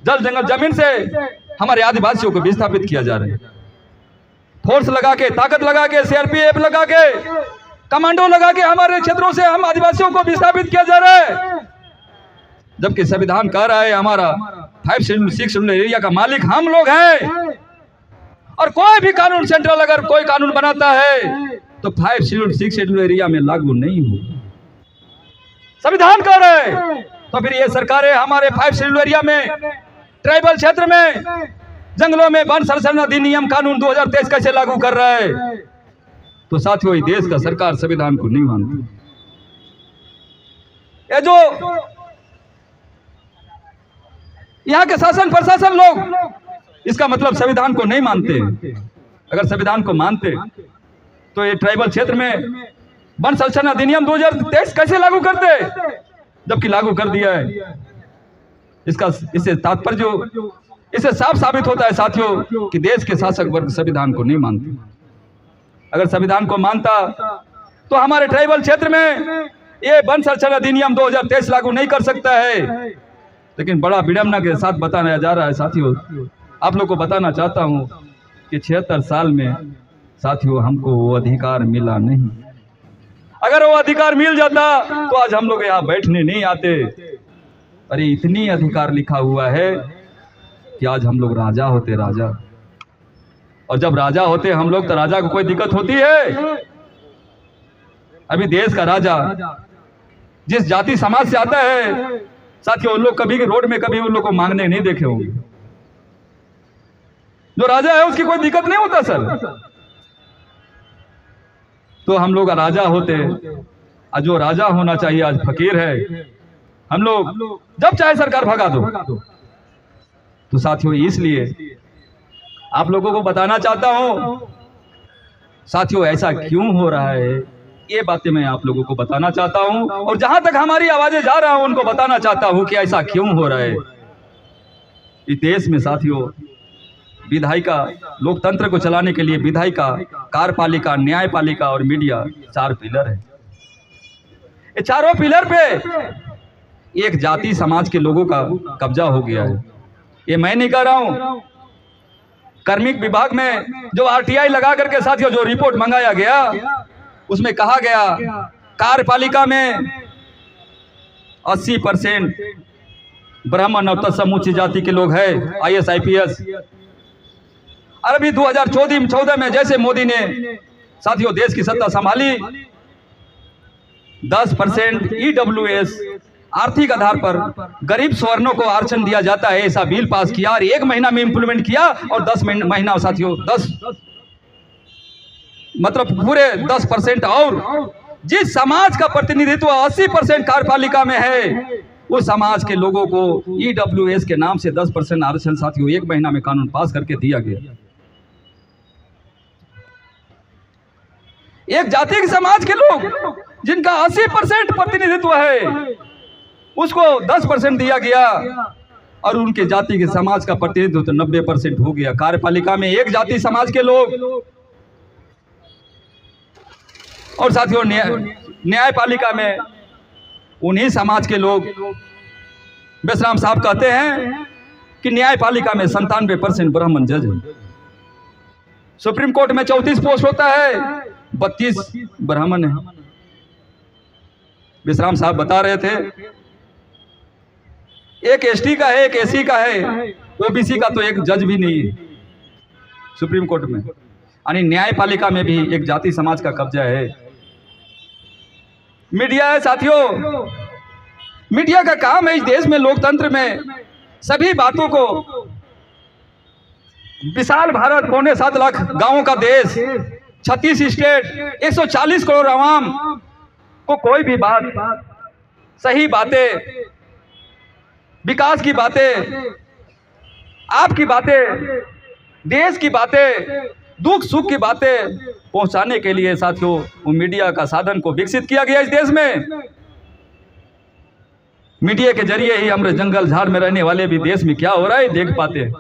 जल जंगल जमीन से हमारे आदिवासियों को विस्थापित किया जा रहा है। फोर्स लगा के, ताकत लगा के, सीआरपीएफ लगा के, कमांडो लगा के हमारे क्षेत्रों से हम आदिवासियों को विस्थापित किया जा रहा है। जबकि संविधान कह रहा है हमारा 5 शेड्यूल 6 शेड्यूल एरिया का मालिक हम लोग हैं। और कोई भी कानून सेंट्रल अगर कोई कानून बनाता है तो 5 शेड्यूल 6 शेड्यूल एरिया में लागू नहीं हो, संविधान कह रहा है। तो फिर ये सरकारें हमारे 5 शेड्यूल एरिया में, ट्राइबल क्षेत्र में, जंगलों में वन संरक्षण अधिनियम कानून 2023 कैसे लागू कर रहा है? तो साथियों, ये देश का सरकार संविधान को नहीं मानती। ये जो यहाँ के शासन प्रशासन लोग, इसका मतलब संविधान को नहीं मानते। अगर संविधान को मानते तो ये ट्राइबल क्षेत्र में वन संरक्षण अधिनियम 2023 कैसे लागू करते, जबकि लागू कर दिया है। इससे तात्पर्य जो इससे साफ साबित होता है साथियों कि देश के शासक वर्ग संविधान को नहीं मानते। अगर संविधान को मानता तो हमारे ट्राइबल क्षेत्र में ये वन संरक्षण अधिनियम 2023 लागू नहीं कर सकता है। लेकिन बड़ा विडंबना के साथ बताया जा रहा है साथियों, आप लोग को बताना चाहता हूं कि 76 साल में साथियों हमको वो अधिकार मिला नहीं। अगर वो अधिकार मिल जाता तो आज हम लोग यहाँ बैठने नहीं आते। अरे इतनी अधिकार लिखा हुआ है कि आज हम लोग राजा होते, राजा। और जब राजा होते हम लोग तो राजा को कोई दिक्कत होती है? अभी देश का राजा जिस जाति समाज से आता है साथियों, उन लोग कभी रोड में कभी उन लोग को मांगने नहीं देखे होंगे। जो राजा है उसकी कोई दिक्कत नहीं होता सर। तो हम लोग राजा होते, आज जो राजा होना चाहिए आज फकीर है। हम लोग जब चाहे सरकार भगा दो। तो साथियों, इसलिए आप लोगों को बताना चाहता हूं साथियों, ऐसा क्यों हो रहा है, ये बातें मैं आप लोगों को बताना चाहता हूं। और जहां तक हमारी आवाजें जा रहा हूं उनको बताना चाहता हूं कि ऐसा क्यों हो रहा है। इस देश में साथियों विधायिका, लोकतंत्र को चलाने के लिए विधायिका, कार्यपालिका, न्यायपालिका और मीडिया 4 पिलर है। ये चारों पिलर पे एक जाति समाज के लोगों का कब्जा हो गया है। ये मैं नहीं कह रहा हूं। कार्मिक विभाग में जो आरटीआई लगा करके साथियों जो रिपोर्ट मंगाया गया उसमें कहा गया कार्यपालिका में 80% ब्राह्मण और तत्समुच्च जाति के लोग हैं, IAS IPS। अभी 2014 में जैसे मोदी ने साथियों देश की सत्ता संभाली, 10% EWS आर्थिक आधार पर गरीब स्वर्णों को आरक्षण दिया जाता है, ऐसा बिल पास किया और 1 महीना में इंप्लीमेंट किया। और 10 महीना साथियों 10 मतलब पूरे 10% और जिस समाज का प्रतिनिधित्व 80% कार्यपालिका में है उस समाज के लोगों को EWS के नाम से 10% आरक्षण साथियों 1 महीना में कानून पास करके दिया गया। एक जाति के समाज के लोग जिनका 80% प्रतिनिधित्व है उसको 10% दिया गया और उनके जाति के समाज का प्रतिनिधित्व तो 90% हो गया। कार्यपालिका में एक जाति समाज के लोग और साथियों न्यायपालिका में उन्हीं समाज के लोग। बेसराम साहब कहते हैं कि न्यायपालिका में 97% ब्राह्मण जज है। सुप्रीम कोर्ट में 34 पोस्ट होता है, 32 ब्राह्मण है। बेसराम साहब बता रहे थे एक ST का है, एक SC का है, OBC का तो एक जज भी नहीं है सुप्रीम कोर्ट में। यानी न्यायपालिका में भी एक जाति समाज का कब्जा है। मीडिया है साथियों, मीडिया का काम है इस देश में लोकतंत्र में सभी बातों को, विशाल भारत, 7.25 लाख गांवों का देश, 36 स्टेट, 140 करोड़ आवाम को कोई भी बात, सही बातें, विकास की बातें, आपकी बातें, देश की बातें, दुख सुख की बातें पहुंचाने के लिए साथियों वो मीडिया का साधन को विकसित किया गया इस देश में। मीडिया के जरिए ही हम जंगल झाड़ में रहने वाले भी देश में क्या हो रहा है देख पाते हैं।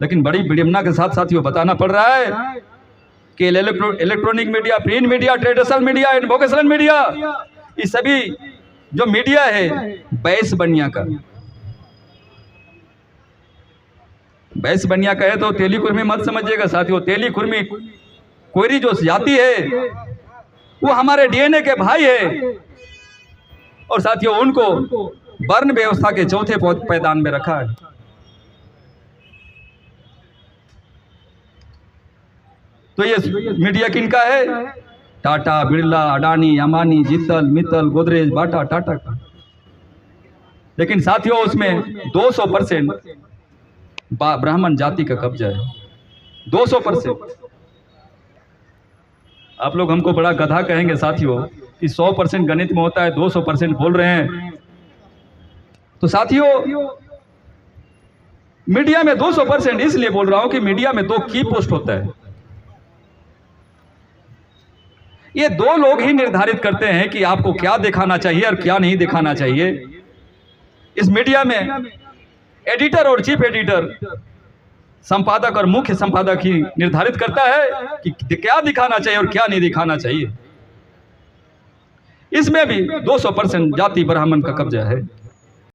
लेकिन बड़ी विडंबना के साथ साथियों बताना पड़ रहा है कि electronic media, print media, traditional media, educational media, ये सभी जो मीडिया है बैस बनिया का, भैंस बनिया कहे तो तेली कुर्मी मत समझिएगा साथियों। तेली कुर्मी कोयरी जो जाति है वो हमारे डीएनए के भाई है, और साथियों उनको वर्ण व्यवस्था के चौथे पैदान में रखा है। तो ये मीडिया किनका है? टाटा, बिरला, अडानी, अंबानी, जिंदल, मित्तल, गोदरेज, बाटा, टाटा का। लेकिन साथियों उसमें 200% ब्राह्मण जाति का कब्जा है, 200%। आप लोग हमको बड़ा गधा कहेंगे साथियों कि 100% गणित में होता है, 200% बोल रहे हैं। तो साथियों मीडिया में 200% इसलिए बोल रहा हूं कि मीडिया में 2 की पोस्ट होता है। ये 2 लोग ही निर्धारित करते हैं कि आपको क्या दिखाना चाहिए और क्या नहीं दिखाना चाहिए। इस मीडिया में एडिटर और चीफ एडिटर, संपादक और मुख्य संपादक ही निर्धारित करता है कि क्या दिखाना चाहिए और क्या नहीं दिखाना चाहिए। इसमें भी 200% जाति ब्राह्मण का कब्जा है।